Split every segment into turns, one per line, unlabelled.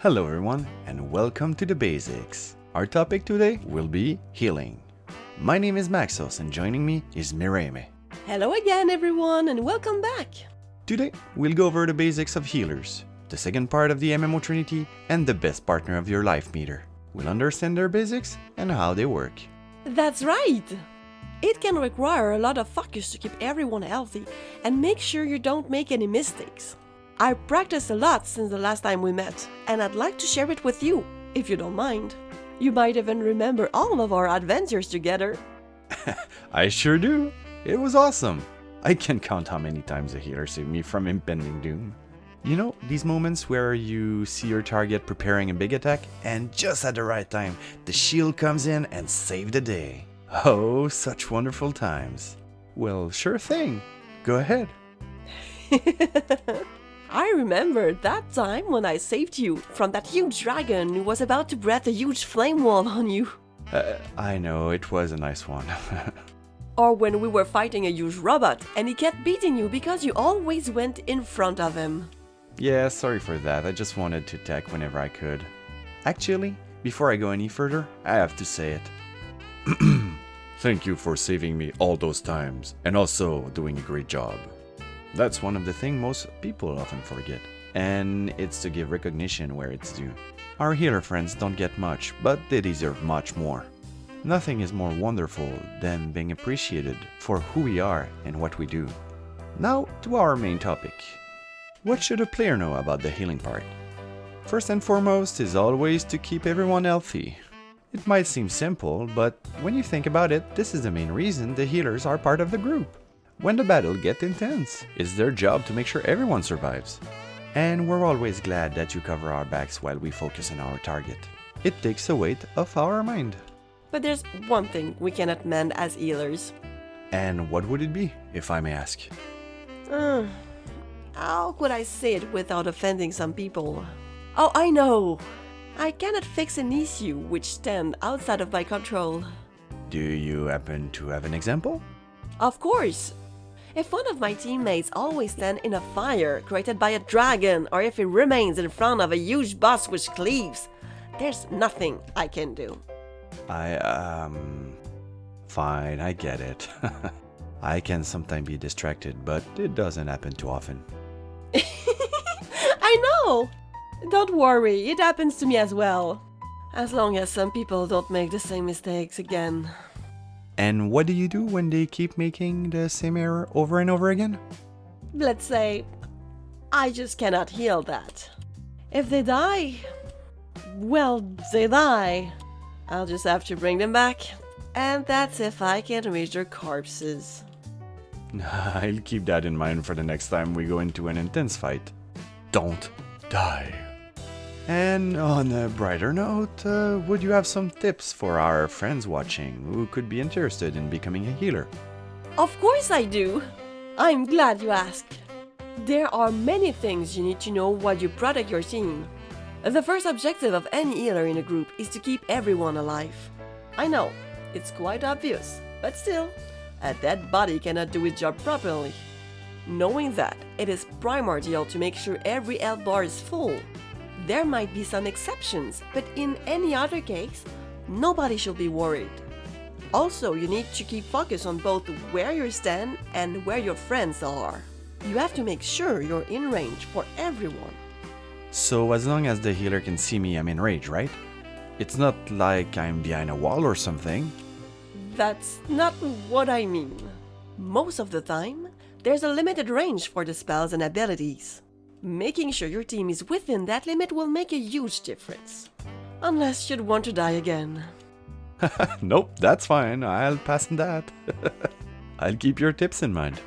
Hello everyone and welcome to the Basics. Our topic today will be healing. My name is Maxoss and joining me is Mireme.
Hello again everyone and welcome back!
Today we'll go over the basics of healers, the second part of the MMO Trinity and the best partner of your life meter. We'll understand their basics and how they work.
That's right! It can require a lot of focus to keep everyone healthy and make sure you don't make any mistakes. I practiced a lot since the last time we met, and I'd like to share it with you, if you don't mind. You might even remember all of our adventures together.
I sure do. It was awesome. I can't count how many times a healer saved me from impending doom. You know, these moments where you see your target preparing a big attack, and just at the right time, the shield comes in and saves the day. Oh, such wonderful times. Well, sure thing. Go ahead.
I remember that time when I saved you from that huge dragon who was about to breath a huge flame wall on you.
I know, it was a nice one.
Or when we were fighting a huge robot and he kept beating you because you always went in front of him.
Yeah, sorry for that, I just wanted to attack whenever I could. Actually, before I go any further, I have to say it. Thank you for saving me all those times, and also doing a great job. That's one of the things most people often forget, and it's to give recognition where it's due. Our healer friends don't get much, but they deserve much more. Nothing is more wonderful than being appreciated for who we are and what we do. Now to our main topic. What should a player know about the healing part? First and foremost is always to keep everyone healthy. It might seem simple, but when you think about it, this is the main reason the healers are part of the group. When the battle gets intense, it's their job to make sure everyone survives. And we're always glad that you cover our backs while we focus on our target. It takes the weight off our mind.
But there's one thing we cannot mend as healers.
And what would it be, if I may ask?
How could I say it without offending some people? Oh, I know! I cannot fix an issue which stands outside of my control.
Do you happen to have an example?
Of course! If one of my teammates always stands in a fire created by a dragon, or if he remains in front of a huge boss which cleaves, there's nothing I can do.
Fine, I get it. I can sometimes be distracted, but it doesn't happen too often.
I know! Don't worry, it happens to me as well. As long as some people don't make the same mistakes again.
And what do you do when they keep making the same error over and over again?
Let's say, I just cannot heal that. If they die, well, they die. I'll just have to bring them back. And that's if I can reach their corpses.
I'll keep that in mind for the next time we go into an intense fight. Don't die. And on a brighter note, would you have some tips for our friends watching who could be interested in becoming a healer?
Of course I do! I'm glad you asked. There are many things you need to know while you protect your team. The first objective of any healer in a group is to keep everyone alive. I know, it's quite obvious, but still, a dead body cannot do its job properly. Knowing that, it is primordial to make sure every health bar is full. There might be some exceptions, but in any other case, nobody should be worried. Also, you need to keep focus on both where you stand and where your friends are. You have to make sure you're in range for everyone.
So as long as the healer can see me, I'm in range, right? It's not like I'm behind a wall or something.
That's not what I mean. Most of the time, there's a limited range for the spells and abilities. Making sure your team is within that limit will make a huge difference. Unless you'd want to die again.
Nope, that's fine. I'll pass on that. I'll keep your tips in mind.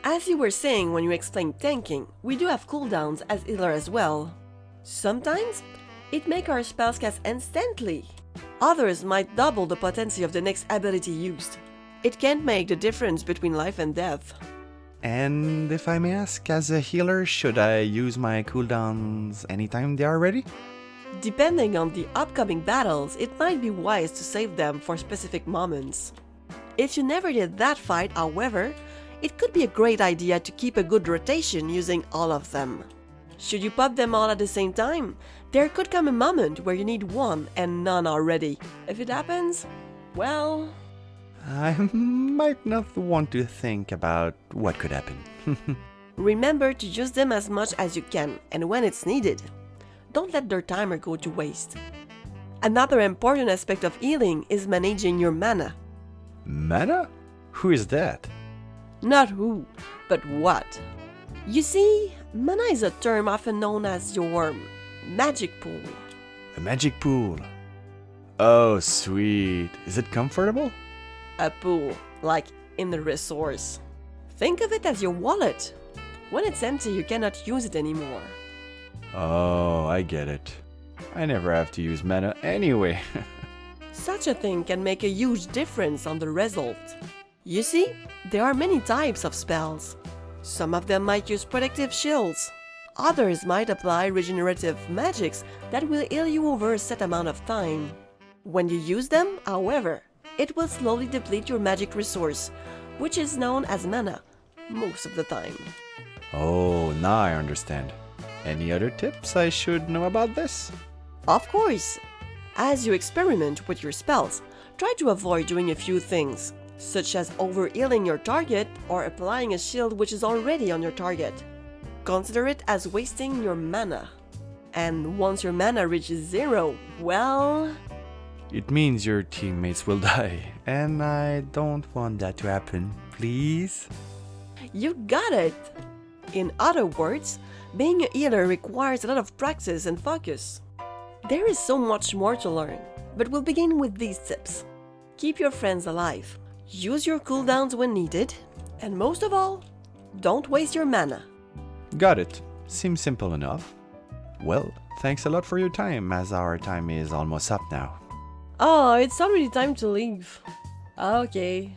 As you were saying when you explained tanking, we do have cooldowns as healer as well. Sometimes, it makes our spells cast instantly. Others might double the potency of the next ability used. It can make the difference between life and death.
And if I may ask, as a healer, should I use my cooldowns anytime they are ready?
Depending on the upcoming battles, it might be wise to save them for specific moments. If you never did that fight, however, it could be a great idea to keep a good rotation using all of them. Should you pop them all at the same time, there could come a moment where you need one and none are ready. If it happens, well...
I might not want to think about what could happen.
Remember to use them as much as you can, and when it's needed. Don't let their timer go to waste. Another important aspect of healing is managing your mana.
Mana? Who is that?
Not who, but what. You see, mana is a term often known as your magic pool.
A magic pool. Oh, sweet. Is it comfortable?
A pool, like in the resource. Think of it as your wallet. When it's empty, you cannot use it anymore.
Oh, I get it. I never have to use mana anyway.
Such a thing can make a huge difference on the result. You see, there are many types of spells. Some of them might use protective shields. Others might apply regenerative magics that will heal you over a set amount of time. When you use them, however, it will slowly deplete your magic resource, which is known as mana, most of the time.
Oh, now I understand. Any other tips I should know about this?
Of course! As you experiment with your spells, try to avoid doing a few things, such as over-healing your target or applying a shield which is already on your target. Consider it as wasting your mana. And once your mana reaches 0, well...
It means your teammates will die, and I don't want that to happen, please.
You got it! In other words, being a healer requires a lot of practice and focus. There is so much more to learn, but we'll begin with these tips. Keep your friends alive, use your cooldowns when needed, and most of all, don't waste your mana.
Got it. Seems simple enough. Well, thanks a lot for your time, as our time is almost up now.
Oh, it's already time to leave. Okay.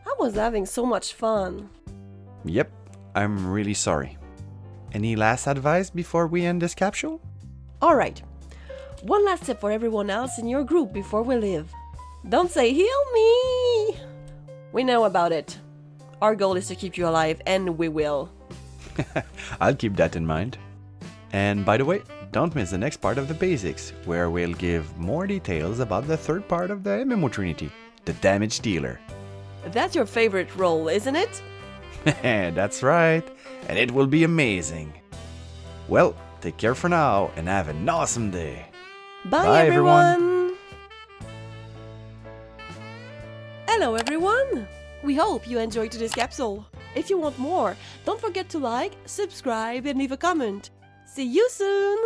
I was having so much fun.
Yep, I'm really sorry. Any last advice before we end this capsule?
Alright. One last tip for everyone else in your group before we leave. Don't say, heal me! We know about it. Our goal is to keep you alive, and we will.
I'll keep that in mind. And by the way, don't miss the next part of the basics, where we'll give more details about the third part of the MMO Trinity, the damage dealer.
That's your favorite role, isn't it?
That's right, and it will be amazing. Well, take care for now, and have an awesome day.
Bye everyone! Hello everyone! We hope you enjoyed today's capsule. If you want more, don't forget to like, subscribe, and leave a comment. See you soon!